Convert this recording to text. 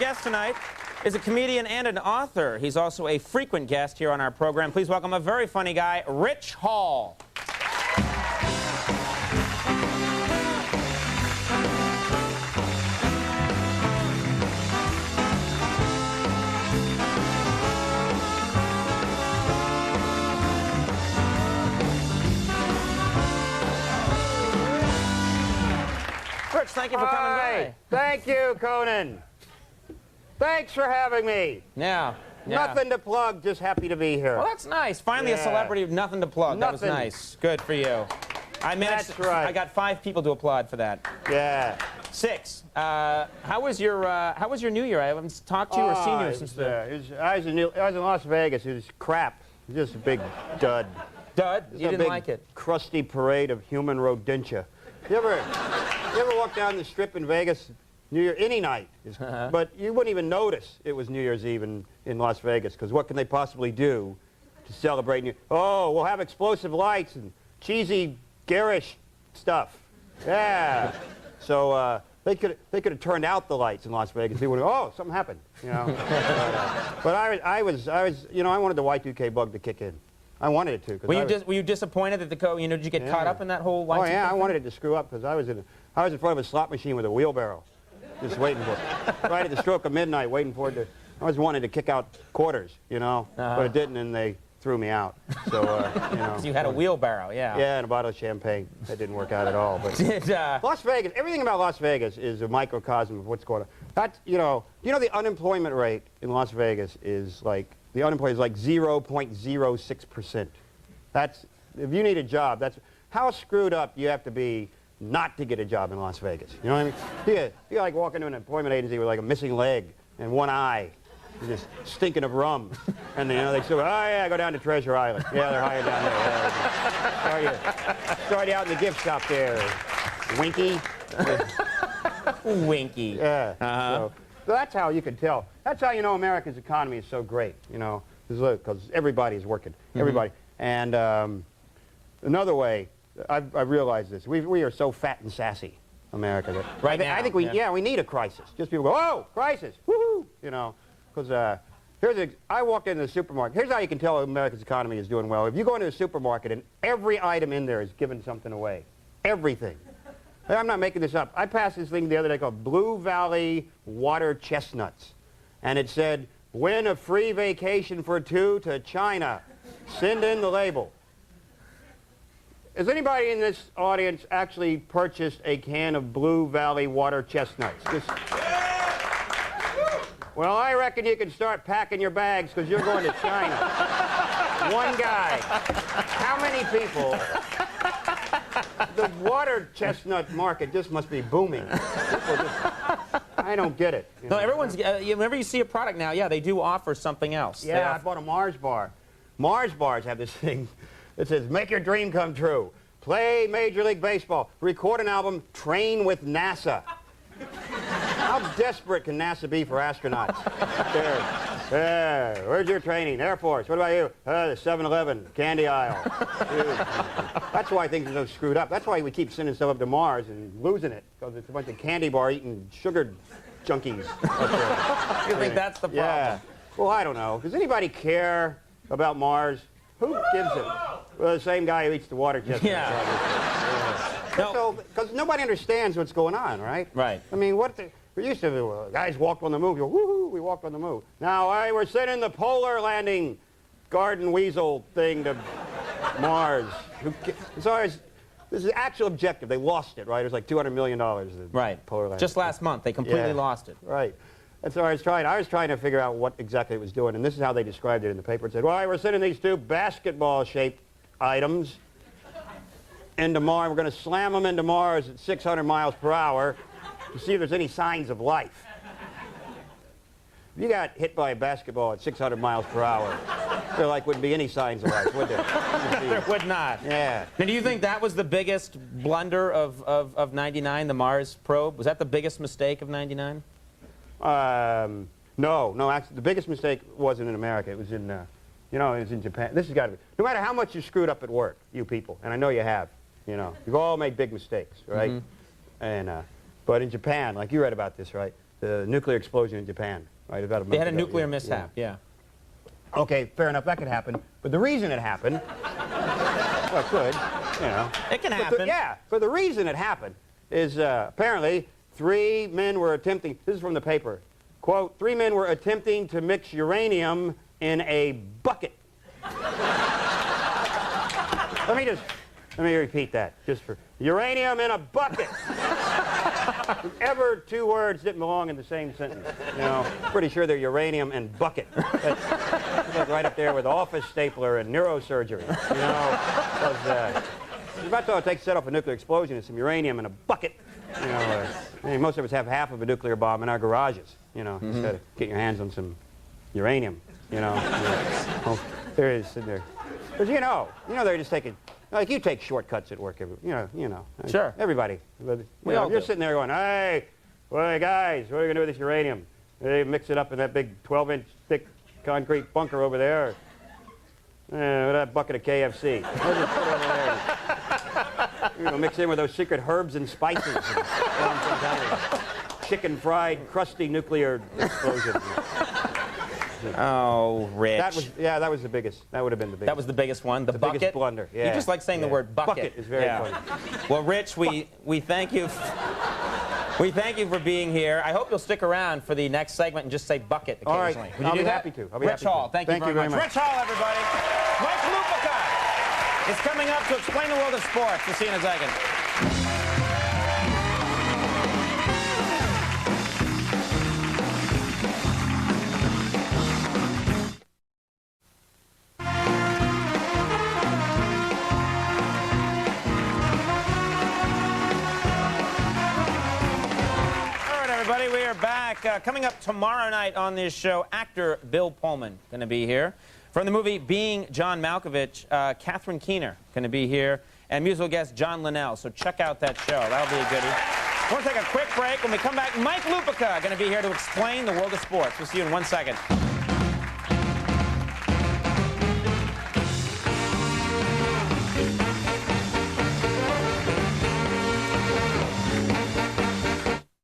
guest tonight is a comedian and an author. He's also a frequent guest here on our program. Please welcome a very funny guy, Rich Hall. Rich, thank you for coming by. Thank you, Conan. Thanks for having me. Yeah. Nothing to plug, just happy to be here. Well, that's nice. Finally, a celebrity with nothing to plug. That was nice. Good for you. I managed. That's right. I got 5 people to applaud for that. Yeah. 6. How was your New Year? I haven't talked to you or seen you since I was in Las Vegas. It was crap. It was just a big dud. Dud? You didn't like it? Crusty parade of human rodentia. You ever walk down the strip in Vegas, New Year, any night, but you wouldn't even notice it was New Year's Eve in Las Vegas, because what can they possibly do to celebrate New? Oh, we'll have explosive lights and cheesy, garish stuff. Yeah. So they could have turned out the lights in Las Vegas. People would have, oh, something happened, you know. But I was, you know, I wanted the Y2K bug to kick in. I wanted it to. Were you disappointed that did you get caught up in that whole Y2K? Oh yeah, I wanted it to screw up because I was in front of a slot machine with a wheelbarrow, just waiting for it. Right at the stroke of midnight, waiting for it to. I was wanting to kick out quarters, you know, but it didn't, and they threw me out. So you know. You had a wheelbarrow, yeah. Yeah, and a bottle of champagne. That didn't work out at all. But Las Vegas, everything about Las Vegas is a microcosm of what's going on. That's you know the unemployment rate in Las Vegas is like. The unemployment is like 0.06%. That's, if you need a job, that's, how screwed up you have to be not to get a job in Las Vegas. You know what I mean? You like walk into an employment agency with like a missing leg and one eye, just stinking of rum. And you know, they say, oh yeah, go down to Treasure Island. Yeah, they're hired down there. Yeah. Start you out in the gift shop there. Winky. Winky. Yeah. So that's how you can tell. That's how you know America's economy is so great, you know, because everybody's working, everybody. And another way, I've realized this, we are so fat and sassy, America. That right now, I think we need a crisis. Just people go, oh, crisis, woohoo, you know, because I walked into the supermarket. Here's how you can tell America's economy is doing well. If you go into a supermarket and every item in there is giving something away, everything. I'm not making this up. I passed this thing the other day called Blue Valley Water Chestnuts. And it said, win a free vacation for 2 to China. Send in the label. Has anybody in this audience actually purchased a can of Blue Valley Water Chestnuts? Well, I reckon you can start packing your bags because you're going to China. One guy. How many people? The water chestnut market just must be booming. I don't get it. No, everyone's. Whenever you see a product now, yeah, they do offer something else. Yeah, I bought a Mars bar. Mars bars have this thing that says, "Make your dream come true. Play Major League Baseball. Record an album. Train with NASA." How desperate can NASA be for astronauts? There. Where's your training? Air Force. What about you? The 7-Eleven, candy aisle. That's why things are so screwed up. That's why we keep sending stuff up to Mars and losing it, because it's a bunch of candy bar eating sugar junkies. You think that's the problem? Yeah. Well, I don't know. Does anybody care about Mars? Who gives it? Well, the same guy who eats the water chestnuts. Yeah. Because nobody understands what's going on, right? Right. I mean, we used to, guys walked on the moon. You go, woohoo, we walked on the moon. Now, we're sending the polar landing garden weasel thing to Mars. This is the actual objective. They lost it, right? It was like $200 million. Right. Polar landing. Just last month, they completely lost it. Right. And so I was trying to figure out what exactly it was doing, and this is how they described it in the paper. It said, well, we're sending these 2 basketball-shaped items into Mars. We're going to slam them into Mars at 600 miles per hour to see if there's any signs of life. If you got hit by a basketball at 600 miles per hour, there wouldn't be any signs of life, would there? There would not. Yeah. Now, do you think that was the biggest blunder of 99, the Mars probe? Was that the biggest mistake of 99? No, actually, the biggest mistake wasn't in America. It was in, it was in Japan. This has got to be, no matter how much you screwed up at work, you people, and I know you have, you've all made big mistakes, right? And, but in Japan, like you read about this, right? the nuclear explosion in Japan, right? About a month They had a ago. nuclear mishap, yeah. Okay, fair enough, that could happen. But the reason it happened, well, it could, you know. It can happen. Yeah, but the reason it happened is apparently 3 men were attempting, this is from the paper, quote, 3 men were attempting to mix uranium in a bucket. Let me repeat that, just for uranium in a bucket. Ever 2 words didn't belong in the same sentence. You know, pretty sure they're uranium and bucket. That's right up there with office stapler and neurosurgery. You know, because about all it takes to set off a nuclear explosion is some uranium in a bucket. You know, I mean, most of us have half of a nuclear bomb in our garages. You know, instead of getting your hands on some uranium. You know, well, there it is in there. Because you know, they're just taking. Like you take shortcuts at work, you know. Sure. Everybody. You're sitting there going, hey, well, guys, what are you going to do with this uranium? They mix it up in that big 12-inch thick concrete bunker over there. With that bucket of KFC. We'll just put it over there. You know, mix in with those secret herbs and spices. And chicken fried, crusty nuclear explosion. Oh, Rich. That was the biggest. That would have been the biggest. That was the biggest one. The bucket. Biggest blunder. Yeah. You just like saying the word bucket. Bucket is very funny. Well, Rich, we thank you. We thank you for being here. I hope you'll stick around for the next segment and just say bucket occasionally. All right. Would you I'll do be that? happy to. I'll be Rich happy Hall, to. thank you very much. Rich Hall, everybody. Mike Lupica is coming up to explain the world of sports. We'll see you in a second. Everybody, we are back. Coming up tomorrow night on this show, actor Bill Pullman going to be here. From the movie Being John Malkovich, Catherine Keener going to be here, and musical guest John Linnell. So check out that show. That'll be a goodie. We're going to take a quick break. When we come back, Mike Lupica going to be here to explain the world of sports. We'll see you in 1 second.